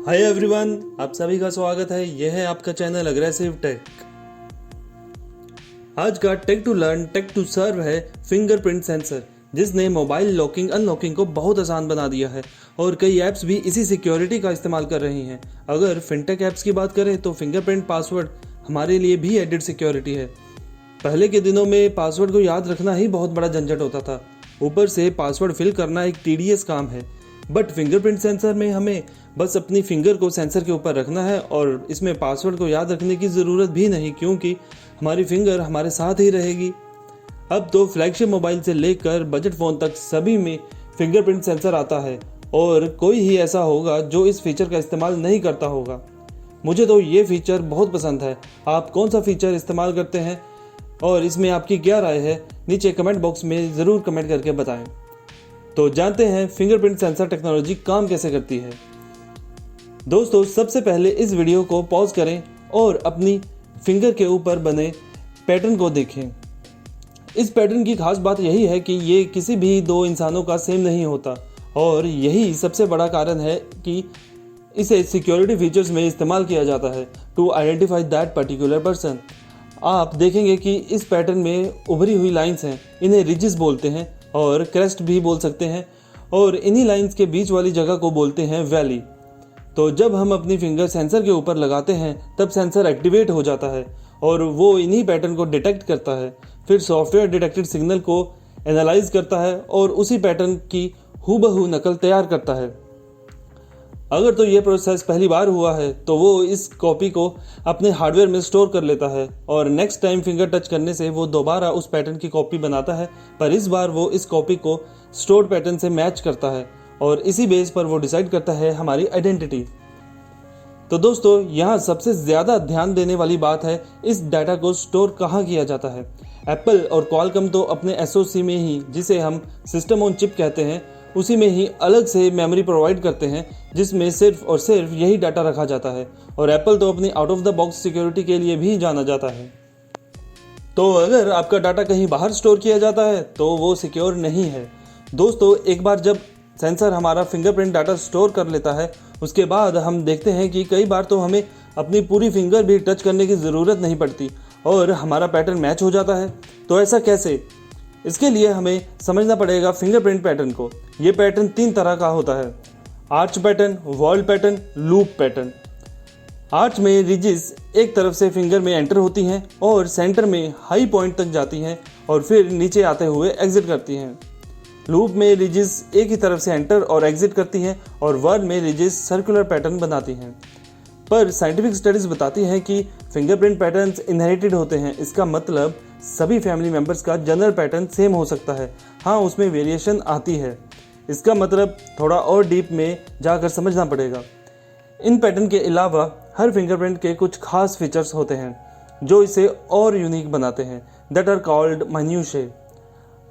Hi everyone, आप सभी का स्वागत है। यह है आपका चैनल अग्रेसिव टेक। आज का tech to learn tech to serve है फिंगरप्रिंट सेंसर, जिसने मोबाइल लॉकिंग अनलॉकिंग को बहुत आसान बना दिया है और कई ऐप्स भी इसी सिक्योरिटी का इस्तेमाल कर रही हैं। अगर फिनटेक ऐप्स की बात करें तो फिंगरप्रिंट पासवर्ड हमारे लिए भी एडिड सिक्योरिटी है। पहले के दिनों में पासवर्ड को याद रखना ही बहुत बड़ा झंझट होता था, ऊपर से पासवर्ड फिल करना एक टीडियस काम है। बट फिंगरप्रिंट सेंसर में हमें बस अपनी फिंगर को सेंसर के ऊपर रखना है और इसमें पासवर्ड को याद रखने की ज़रूरत भी नहीं, क्योंकि हमारी फिंगर हमारे साथ ही रहेगी। अब तो फ्लैगशिप मोबाइल से लेकर बजट फ़ोन तक सभी में फिंगरप्रिंट सेंसर आता है और कोई ही ऐसा होगा जो इस फीचर का इस्तेमाल नहीं करता होगा। मुझे तो ये फीचर बहुत पसंद है। आप कौन सा फीचर इस्तेमाल करते हैं और इसमें आपकी क्या राय है, नीचे कमेंट बॉक्स में ज़रूर कमेंट करके बताएं। तो जानते हैं फिंगरप्रिंट सेंसर टेक्नोलॉजी काम कैसे करती है। दोस्तों, सबसे पहले इस वीडियो को पॉज करें और अपनी फिंगर के ऊपर बने पैटर्न को देखें। इस पैटर्न की खास बात यही है कि ये किसी भी दो इंसानों का सेम नहीं होता और यही सबसे बड़ा कारण है कि इसे सिक्योरिटी फीचर्स में इस्तेमाल किया जाता है to identify that particular person. आप देखेंगे कि इस पैटर्न में उभरी हुई लाइंस हैं, इन्हें रिजेस बोलते हैं और क्रेस्ट भी बोल सकते हैं, और इन्हीं लाइंस के बीच वाली जगह को बोलते हैं वैली। तो जब हम अपनी फिंगर सेंसर के ऊपर लगाते हैं तब सेंसर एक्टिवेट हो जाता है और वो इन्हीं पैटर्न को डिटेक्ट करता है। फिर सॉफ्टवेयर डिटेक्टेड सिग्नल को एनालाइज करता है और उसी पैटर्न की हूबहू नकल तैयार करता है। अगर तो ये प्रोसेस पहली बार हुआ है तो वो इस कॉपी को अपने हार्डवेयर में स्टोर कर लेता है और नेक्स्ट टाइम फिंगर टच करने से वो दोबारा उस पैटर्न की कॉपी बनाता है, पर इस बार वो इस कॉपी को स्टोर्ड पैटर्न से मैच करता है और इसी बेस पर वो डिसाइड करता है हमारी आइडेंटिटी। तो दोस्तों, यहाँ सबसे ज़्यादा ध्यान देने वाली बात है इस डाटा को स्टोर कहाँ किया जाता है। एप्पल और क्वालकॉम तो अपने एसओसी में ही, जिसे हम सिस्टम ऑन चिप कहते हैं, उसी में ही अलग से मेमोरी प्रोवाइड करते हैं जिसमें सिर्फ और सिर्फ यही डाटा रखा जाता है, और एप्पल तो अपनी out of the box security के लिए भी जाना जाता है। तो अगर आपका डाटा कहीं बाहर स्टोर किया जाता है तो वो सिक्योर नहीं है। दोस्तों, एक बार जब सेंसर हमारा फिंगरप्रिंट डाटा स्टोर कर लेता है, उसके बाद हम देखते हैं कि कई बार तो हमें अपनी पूरी फिंगर भी टच करने की ज़रूरत नहीं पड़ती और हमारा पैटर्न मैच हो जाता है। तो ऐसा कैसे? इसके लिए हमें समझना पड़ेगा फिंगरप्रिंट पैटर्न को। ये पैटर्न 3 तरह का होता है: arch pattern, wall pattern, loop pattern. Arch में रिजेस एक तरफ से फिंगर में एंटर होती हैं और सेंटर में हाई पॉइंट तक जाती हैं और फिर नीचे आते हुए एग्जिट करती हैं। लूप में रिजेस एक ही तरफ से एंटर और एग्जिट करती हैं और वर्ड में रिजेस सर्कुलर पैटर्न बनाती हैं। पर साइंटिफिक स्टडीज बताती हैं कि फिंगरप्रिंट पैटर्न्स इनहेरिटेड होते हैं। इसका मतलब सभी फैमिली मेंबर्स का जनरल पैटर्न सेम हो सकता है, हाँ उसमें वेरिएशन आती है। इसका मतलब थोड़ा और डीप में जाकर समझना पड़ेगा। इन पैटर्न के अलावा हर फिंगरप्रिंट के कुछ खास फीचर्स होते हैं जो इसे और यूनिक बनाते हैं, दैट आर कॉल्ड माइन्यूशिया।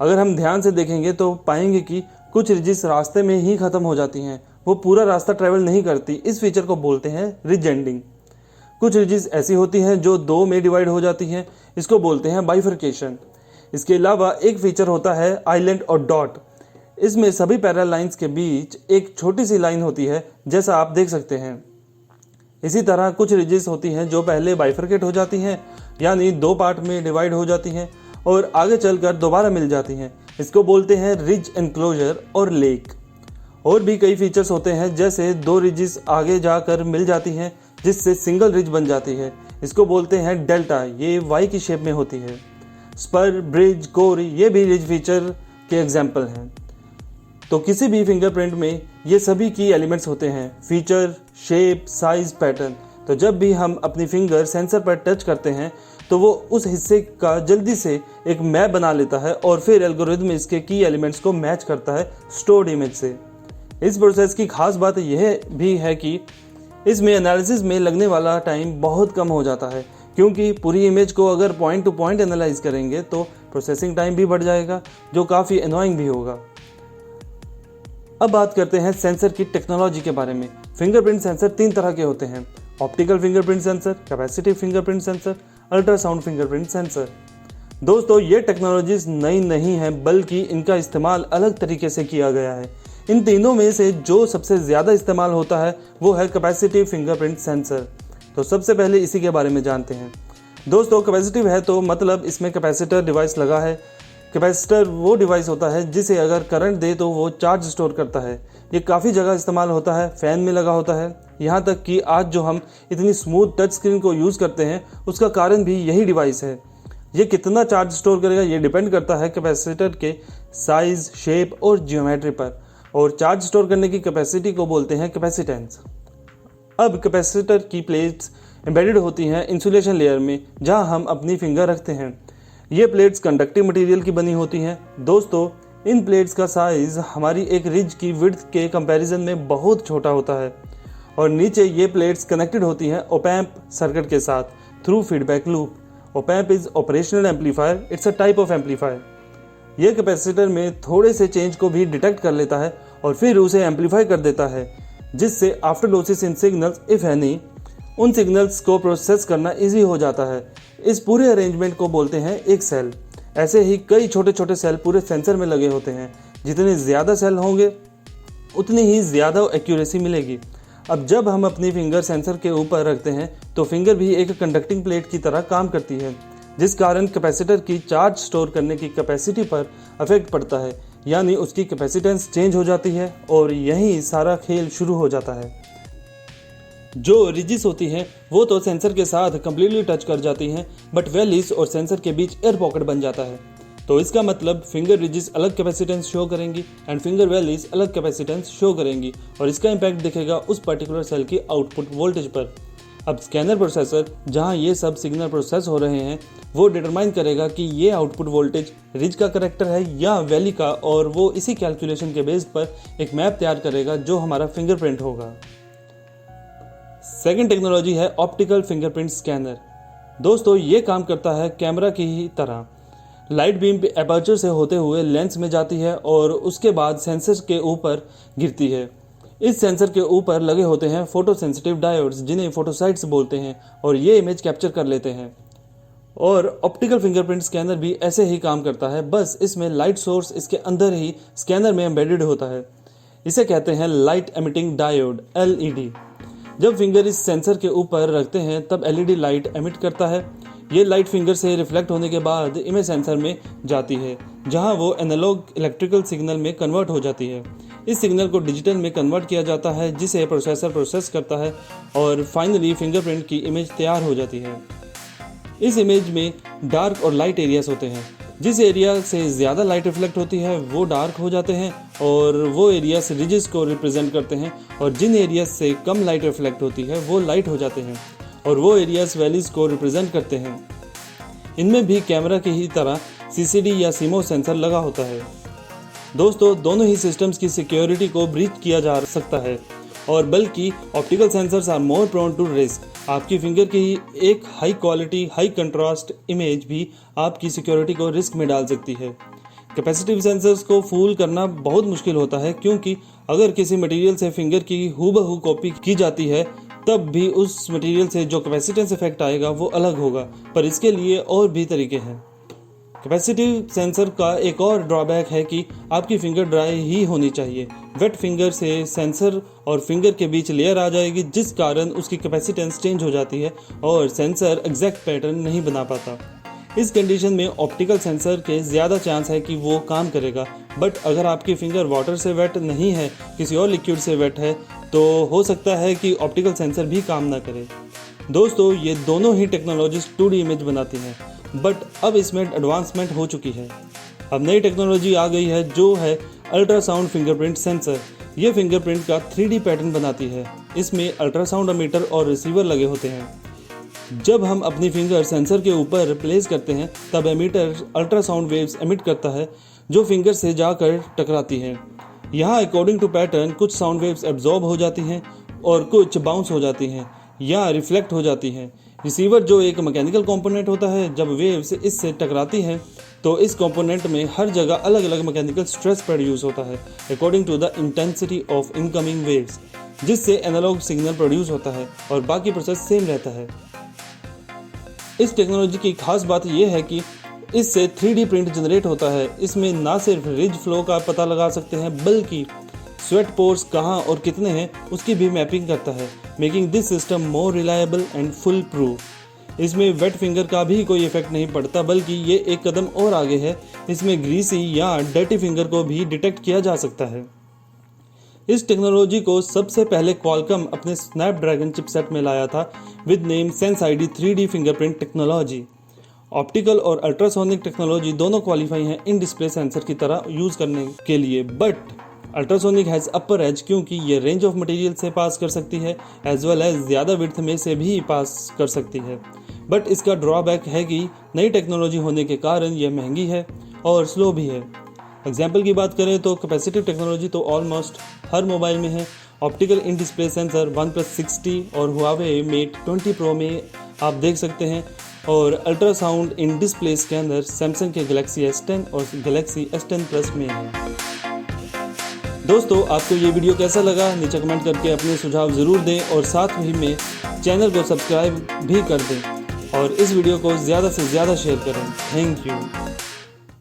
अगर हम ध्यान से देखेंगे तो पाएंगे कि कुछ रिजेस रास्ते में ही ख़त्म हो जाती हैं, वो पूरा रास्ता ट्रैवल नहीं करती। इस फीचर को बोलते हैं रिज एंडिंग। कुछ रिजेस ऐसी होती हैं जो 2 में डिवाइड हो जाती हैं, इसको बोलते हैं बाइफर्केशन। इसके अलावा एक फीचर होता है आइलैंड और डॉट। इसमें सभी पैरेलल लाइंस के बीच एक छोटी सी लाइन होती है, जैसा आप देख सकते हैं। इसी तरह कुछ रिजेस होती हैं जो पहले बाइफर्केट हो जाती हैं, यानी 2 पार्ट में डिवाइड हो जाती हैं और आगे चलकर दोबारा मिल जाती हैं। इसको बोलते हैं रिज एनक्लोजर और लेक। और भी कई फीचर्स होते हैं, जैसे 2 रिजेस आगे जाकर मिल जाती हैं जिससे सिंगल रिज बन जाती है, इसको बोलते हैं डेल्टा। ये वाई की शेप में होती है। स्पर, ब्रिज, कोर ये भी रिज फीचर के एग्जाम्पल हैं। तो किसी भी फिंगरप्रिंट में ये सभी की एलिमेंट्स होते हैं: फीचर, शेप, साइज, पैटर्न। तो जब भी हम अपनी फिंगर सेंसर पर टच करते हैं तो वो उस हिस्से का जल्दी से एक मैप बना लेता है और फिर एल्गोरिथम इसके की एलिमेंट्स को मैच करता है स्टोर्ड इमेज से। इस प्रोसेस की खास बात यह भी है कि इसमें एनालिसिस में लगने वाला टाइम बहुत कम हो जाता है, क्योंकि पूरी इमेज को अगर पॉइंट टू पॉइंट एनालाइज करेंगे तो प्रोसेसिंग टाइम भी बढ़ जाएगा, जो काफ़ी एनोइंग भी होगा। अब बात करते हैं सेंसर की टेक्नोलॉजी के बारे में। फिंगरप्रिंट सेंसर 3 तरह के होते हैं: optical fingerprint sensor, capacitive fingerprint sensor, ultrasound fingerprint sensor. दोस्तों, ये टेक्नोलॉजीज नई नहीं हैं, बल्कि इनका इस्तेमाल अलग तरीके से किया गया है। इन तीनों में से जो सबसे ज़्यादा इस्तेमाल होता है वो है कैपेसिटिव फिंगरप्रिंट सेंसर। तो सबसे पहले इसी के बारे में जानते हैं। दोस्तों, कैपेसिटिव है तो मतलब इसमें कैपेसिटर डिवाइस लगा है। कैपेसिटर वो डिवाइस होता है जिसे अगर करंट दे तो वो चार्ज स्टोर करता है। ये काफ़ी जगह इस्तेमाल होता है, फ़ैन में लगा होता है। यहाँ तक कि आज जो हम इतनी स्मूथ टच स्क्रीन को यूज़ करते हैं उसका कारण भी यही डिवाइस है। ये कितना चार्ज स्टोर करेगा ये डिपेंड करता है कैपेसिटर के साइज़, शेप और जियोमेट्री पर, और चार्ज स्टोर करने की कैपेसिटी को बोलते हैं कैपेसिटेंस। अब कैपेसिटर की प्लेट्स एम्बेडेड होती हैं इंसुलेशन लेयर में, जहां हम अपनी फिंगर रखते हैं। ये प्लेट्स कंडक्टिव मटेरियल की बनी होती हैं। दोस्तों, इन प्लेट्स का साइज़ हमारी एक रिज की विड्थ के कंपैरिजन में बहुत छोटा होता है, और नीचे ये प्लेट्स कनेक्टेड होती हैं ओपैम्प सर्किट के साथ through feedback loop. Op-amp is operational amplifier, it's a type of amplifier. ये कैपेसिटर में थोड़े से चेंज को भी डिटेक्ट कर लेता है और फिर उसे एम्पलीफाई कर देता है, जिससे after losses in signals if any, उन सिग्नल्स को प्रोसेस करना इजी हो जाता है। इस पूरे अरेंजमेंट को बोलते हैं एक सेल। ऐसे ही कई छोटे छोटे सेल पूरे सेंसर में लगे होते हैं। जितने ज़्यादा सेल होंगे उतनी ही ज़्यादा एक्यूरेसी मिलेगी। अब जब हम अपनी फिंगर सेंसर के ऊपर रखते हैं तो फिंगर भी एक कंडक्टिंग प्लेट की तरह काम करती है, जिस कारण कैपेसिटर की चार्ज स्टोर करने की कैपेसिटी पर अफेक्ट पड़ता है, यानी उसकी कैपेसिटेंस चेंज हो जाती है और यहीं सारा खेल शुरू हो जाता है। जो रिजिस होती हैं वो तो सेंसर के साथ कम्प्लीटली टच कर जाती हैं, बट वैलीज और सेंसर के बीच एयर पॉकेट बन जाता है। तो इसका मतलब फिंगर रिजिस अलग कैपेसिटेंस शो करेंगी एंड फिंगर वैलीज अलग कैपेसिटेंस शो करेंगी, और इसका इम्पैक्ट दिखेगा उस पर्टिकुलर सेल की आउटपुट वोल्टेज पर। अब स्कैनर प्रोसेसर, जहां ये सब सिग्नल प्रोसेस हो रहे हैं, वो डिटरमाइन करेगा कि ये आउटपुट वोल्टेज रिज का करेक्टर है या वैली का, और वो इसी कैलकुलेशन के बेस पर एक मैप तैयार करेगा जो हमारा फिंगरप्रिंट होगा। सेकेंड टेक्नोलॉजी है ऑप्टिकल फिंगरप्रिंट स्कैनर। दोस्तों, ये काम करता है कैमरा की ही तरह। लाइट बीम एपर्चर से होते हुए लेंस में जाती है और उसके बाद सेंसर के ऊपर गिरती है। इस सेंसर के ऊपर लगे होते हैं फोटो सेंसिटिव डायोड्स, जिन्हें फोटोसाइट्स बोलते हैं, और ये इमेज कैप्चर कर लेते हैं। और ऑप्टिकल फिंगरप्रिंट स्कैनर भी ऐसे ही काम करता है, बस इसमें लाइट सोर्स इसके अंदर ही स्कैनर में एम्बेडेड होता है। इसे कहते हैं लाइट एमिटिंग डायोड, LED। जब फिंगर इस सेंसर के ऊपर रखते हैं तब LED लाइट एमिट करता है। ये लाइट फिंगर से रिफ्लेक्ट होने के बाद इमेज सेंसर में जाती है, जहां वो एनालॉग इलेक्ट्रिकल सिग्नल में कन्वर्ट हो जाती है। इस सिग्नल को डिजिटल में कन्वर्ट किया जाता है, जिसे प्रोसेसर प्रोसेस करता है, और फाइनली फिंगरप्रिंट की इमेज तैयार हो जाती है। इस इमेज में डार्क और लाइट एरियाज होते हैं। जिस एरिया से ज़्यादा लाइट रिफ्लेक्ट होती है वो डार्क हो जाते हैं, और वो एरियाज रिजिस को रिप्रेजेंट करते हैं, और जिन एरियाज से कम लाइट रिफ्लेक्ट होती है वो लाइट हो जाते हैं, और वो एरियाज वैलीज को रिप्रेजेंट करते हैं। इनमें भी कैमरा की ही तरह CCD या CMOS सेंसर लगा होता है। दोस्तों, दोनों ही सिस्टम्स की सिक्योरिटी को ब्रीच किया जा सकता है, और बल्कि optical sensors are more prone to risk. आपकी फिंगर की एक high quality high contrast image भी आपकी सिक्योरिटी को रिस्क में डाल सकती है। कैपेसिटिव सेंसर्स को फूल करना बहुत मुश्किल होता है, क्योंकि अगर किसी मटेरियल से फिंगर की हूबहू कॉपी की जाती है तब भी उस मटेरियल से जो कैपेसिटेंस इफेक्ट आएगा वो अलग होगा, पर इसके लिए और भी तरीके हैं। कैपेसिटिव सेंसर का एक और ड्रॉबैक है कि आपकी फिंगर ड्राई ही होनी चाहिए। वेट फिंगर से सेंसर और फिंगर के बीच लेयर आ जाएगी, जिस कारण उसकी कैपेसिटेंस चेंज हो जाती है और सेंसर एग्जैक्ट पैटर्न नहीं बना पाता। इस कंडीशन में ऑप्टिकल सेंसर के ज़्यादा चांस है कि वो काम करेगा, बट अगर आपकी फिंगर वाटर से वेट नहीं है, किसी और लिक्विड से वेट है, तो हो सकता है कि ऑप्टिकल सेंसर भी काम ना करे। दोस्तों, ये दोनों ही टेक्नोलॉजीज 2D इमेज बनाती हैं, बट अब इसमें एडवांसमेंट हो चुकी है। अब नई टेक्नोलॉजी आ गई है जो है अल्ट्रासाउंड फिंगरप्रिंट सेंसर। ये फिंगरप्रिंट का 3D पैटर्न बनाती है। इसमें अल्ट्रासाउंड एमीटर और रिसीवर लगे होते हैं। जब हम अपनी फिंगर सेंसर के ऊपर प्लेस करते हैं तब एमीटर अल्ट्रासाउंड वेव्स एमिट करता है, जो फिंगर से जाकर टकराती हैं। यहाँ अकॉर्डिंग टू पैटर्न कुछ साउंड वेव्स एब्जॉर्ब हो जाती हैं और कुछ बाउंस हो जाती हैं या रिफ्लेक्ट हो जाती हैं। रिसीवर जो एक मैकेनिकल कंपोनेंट होता है, जब वेव्स इससे टकराती हैं तो इस कंपोनेंट में हर जगह अलग अलग मैकेनिकल स्ट्रेस प्रोड्यूस होता है according to the intensity of incoming waves, जिससे एनालॉग सिग्नल प्रोड्यूस होता है और बाकी प्रोसेस सेम रहता है। इस टेक्नोलॉजी की खास बात यह है कि इससे 3D प्रिंट जनरेट होता है। इसमें ना सिर्फ रिज फ्लो का पता लगा सकते हैं, बल्कि स्वेट पोर्स कहाँ और कितने हैं उसकी भी मैपिंग करता है, making this system more reliable and full proof. इसमें वेट फिंगर का भी कोई इफेक्ट नहीं पड़ता, बल्कि ये एक कदम और आगे है। इसमें ग्रीसी या डर्टी फिंगर को भी डिटेक्ट किया जा सकता है। इस टेक्नोलॉजी को सबसे पहले क्वालकॉम अपने स्नैपड्रैगन चिपसेट में लाया था with name sense ID 3D fingerprint technology. Optical और अल्ट्रासोनिक टेक्नोलॉजी दोनों क्वालिफाई हैं इन डिस्प्ले सेंसर की तरह यूज करने के लिए, but ultrasonic has upper as क्योंकि ये रेंज ऑफ मटेरियल से पास कर सकती है एज वेल एज ज़्यादा विड्थ में से भी पास कर सकती है। बट इसका ड्रॉबैक है कि नई टेक्नोलॉजी होने के कारण ये महंगी है और स्लो भी है। एग्जाम्पल की बात करें तो कैपेसिटिव टेक्नोलॉजी तो ऑलमोस्ट हर मोबाइल में है। Optical in display sensor OnePlus 60 और Huawei Mate 20 Pro में आप देख सकते हैं, और अल्ट्रासाउंड इन डिस्प्लेस के अंदर सैमसंग के Galaxy S10 और Galaxy S10 Plus में है। दोस्तों, आपको ये वीडियो कैसा लगा नीचे कमेंट करके अपने सुझाव ज़रूर दें और साथ ही में चैनल को सब्सक्राइब भी कर दें और इस वीडियो को ज़्यादा से ज़्यादा शेयर करें। Thank you.